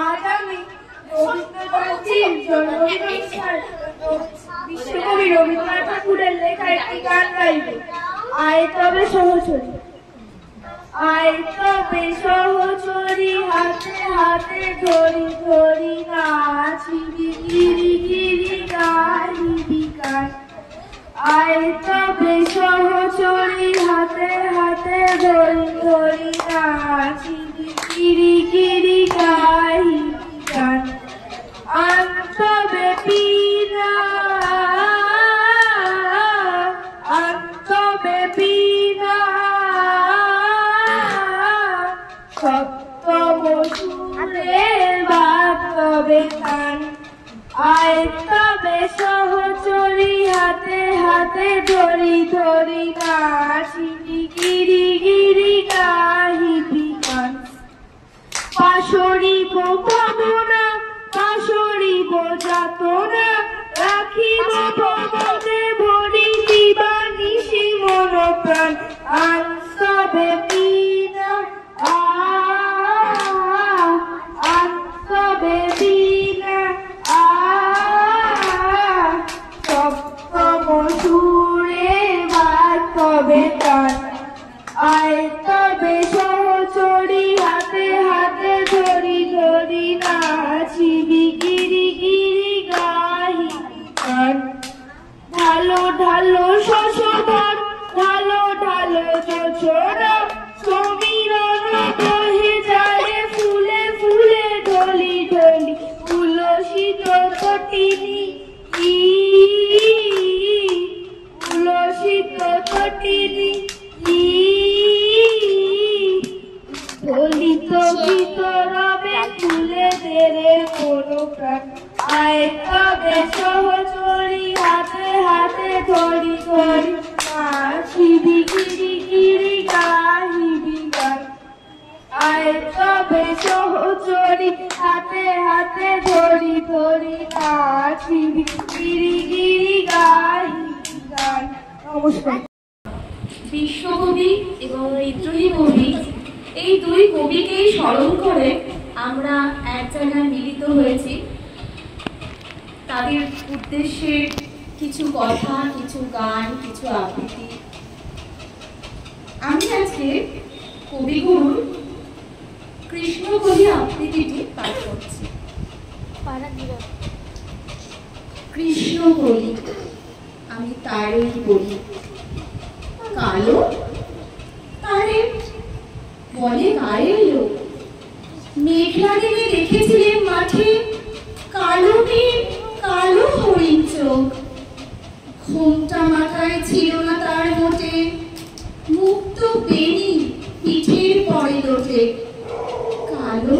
আজ আমি রবীন্দ্রনাথের জন্মদিন বিশ্বকবি রবীন্দ্রনাথ ঠাকুরের লেখা একটি গান গাইব। আয় তবে সহচরী, আয় তবে সহচরী, হাতে হাতে ধরি ধরি নাচিবি গিরি গিরি গাহিবি গান। আয় তবে সহচরী, হাতে হাতে ধরি ধরি নাচিবি গিরি গিরি গাহিবি গান। আন্তবে পীনা, আন্তবে পীনা, সপ্তম সুরে বাতবে গান। আয় তবে সহচরী, হাতে হাতে ধরি ধরি নাচিবি গিরি গিরি গাহিবি গান। পাশরিব ভাবনা, পাশরিব যাতনা, রাখিব ভবনে ভরি দিবানিশি মন প্রাণ। আনসবে বীণা, আনসবে বীণা, সপ্তম সুরে বাতবে গান। আয় তবে সহচরী, হাতে হাতে ধরি ধরি নাচিবি গিরি গিরি গাহিবি গান। ঢালো ঢালো শশধর, ঢালো ঢালো যোছনা, সমীরণ বহে যায় ফুলে ফুলে ঢলি ঢলি। তুলসিত তটিনী, তুলসিত তটিনী, দলিত গীত রবে তুলে দেরে কোনো প্রাণ। আয় তবে সহচরী, হাতে হাতে ধরি ধরি নাচিবি গিরি গিরি গাহিবি গান। আয় তবে সহচরী, হাতে হাতে ধরি ধরি নাচিবি গিরি গিরি গাহিবি গান। নমস্কার। বিশ্বকবি এবং বিদ্রোহী কবি, এই দুই কবিকেই স্মরণ করে আমরা এক জায়গায় মিলিত হয়েছি। তাদের উদ্দেশ্যে কিছু কথা, কিছু গান, কিছু আবৃত্তি। আমি আজকে কবিগুরুর কৃষ্ণকলি আবৃত্তিটি পাঠ করছি। কৃষ্ণকলি আমি তারই বলি, কালো তারে বলে গায়ের লোক। মেঘলা দিনে দেখেছিলেন মাঠে, কালো মেঘ কালো হরিণ চোখ। ঘোমটা মাথায় ছিল না তার মোটে, মুক্ত বেনি পিঠের পরে লোটে। কালো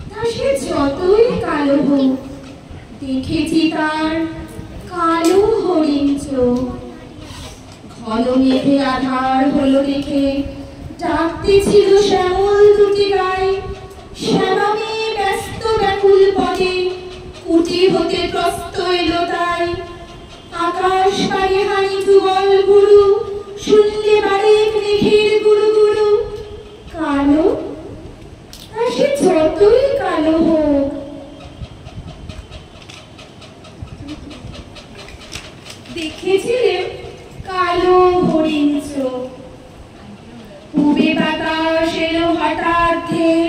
তা সে যতই কালো হোক, দেখেছি তার কালো হরিণ চোখ। ঘন মেঘে আধার হলো দেখে, ডাকতে ছিল শ্যামল দুটি গায়ে। শ্যামে ব্যস্ত ব্যাকুল পদে, কুটি হতে প্রস্ত এলো তাই। আকাশ পানে হানি যুগল গুরু, শুনলে বারেক মেঘের গুরু গুরু। কালো তা সে যতই কালো হোক। দেখেছিলেন কালো হরিণ চোখ। পূবে বাতাস এলো হঠাৎ ধেয়ে,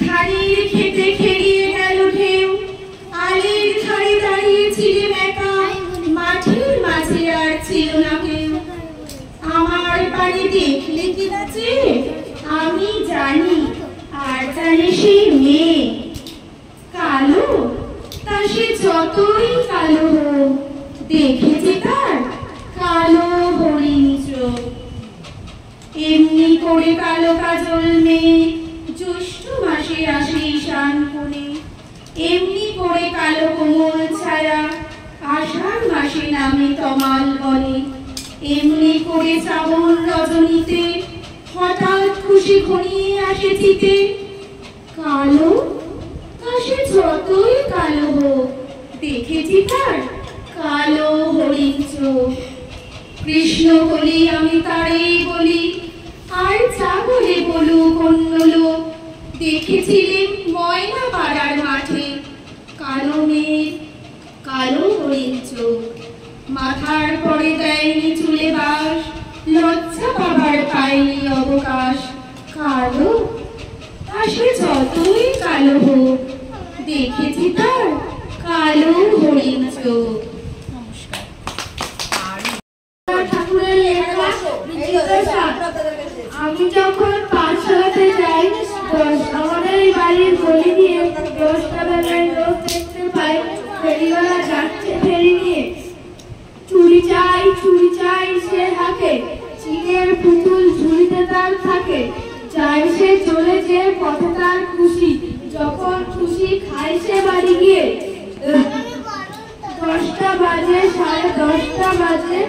ধাড়ির খেতে খেলিয়ে গেল ঢেউ। আলের ধারে দাঁড়িয়েছিলেন একা, মাঠের মাঝে আর ছিল না কেউ। আমার পানি দেখলে কি নাচে, আমি জানি আর জানে সেই মেয়ে। কালো তা সে যতই কালো হোক, দেখেছি তার কালো হরিণ চোখ। এমনি করে কালো কাজল মেয়ে, জ্যৈষ্ঠ মাসে আসে ঈশান কোণে। এমনি করে কালো কোমল ছায়া, আষাঢ় মাসে নামে তমাল বনে। এমনি করে শ্রাবণ রজনীতে, হঠাৎ খুশি ঘনিয়ে আসে চিতে। কালো তা সে যতই কালো হোক, দেখেছি তার কালো হরিণ চোখ। কৃষ্ণকলি আমি তারেই বলি, আর যা বলে বলুক অন্য লোক। দেখে দেখেছিলেন ময়না পাড়ার মাঠে কালো মেঘ, কালো হরিণ চোখ, মাথার পরে দেয়নি চুলে বাস, লজ্জা পাবার পায়নি অবকাশ। কালো তা সে যতই কালো হোক, দেখেছি তার কালো হরিণ চোখ। ঠাকুরের লেখা আমি যখন পাঠশালাতে যাই, আমাদের এই বাড়ির গলি দিয়ে 10টা বেলায় লোক দেখতে পাই ফেরিওয়ালা যাচ্ছে ফেরি নিয়ে। চুরি চাই সে হাতে, চিনের পুতুল ঝুড়িতে তার থাকে। চাই সে চলে যে পথে তার খুশি, যখন খুশি খায় সে বাড়ি গিয়ে। 10টা বাজে 10:30 বাজে,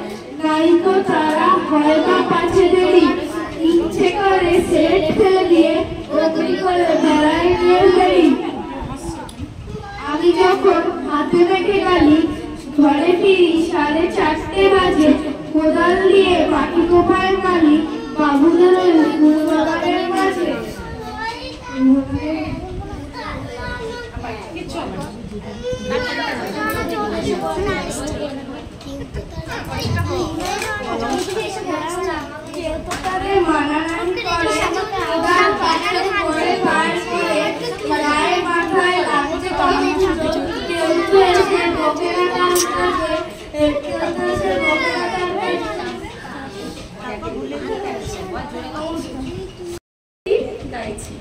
নাই তো তারা হয় বা পাছে দেরি। ইচ্ছে করে সেট ফেলে দিয়ে বকরি করে বেড়ায় নিয়ে ফেরি। আমি যখন হাতে মেখে গালি ঘরে ফিরি 4:30 বাজে, কোদাল দিয়ে মাটি কোপায় মালি বাবুদের ওই গুলবাগানের মাঝে। মানানানি করে কোদাল পাশে করে পাশ করে গায়ে মাথায় লাগছে বাবু। কেউ তো এসে বকেরা টানতেছে, কেউ তো এসে বকেরা টানতেছে। গাইছি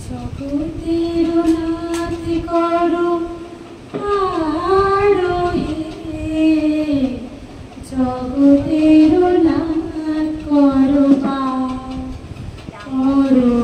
জগতের নাথ করো আরোহে, জগতের নাথ করো করো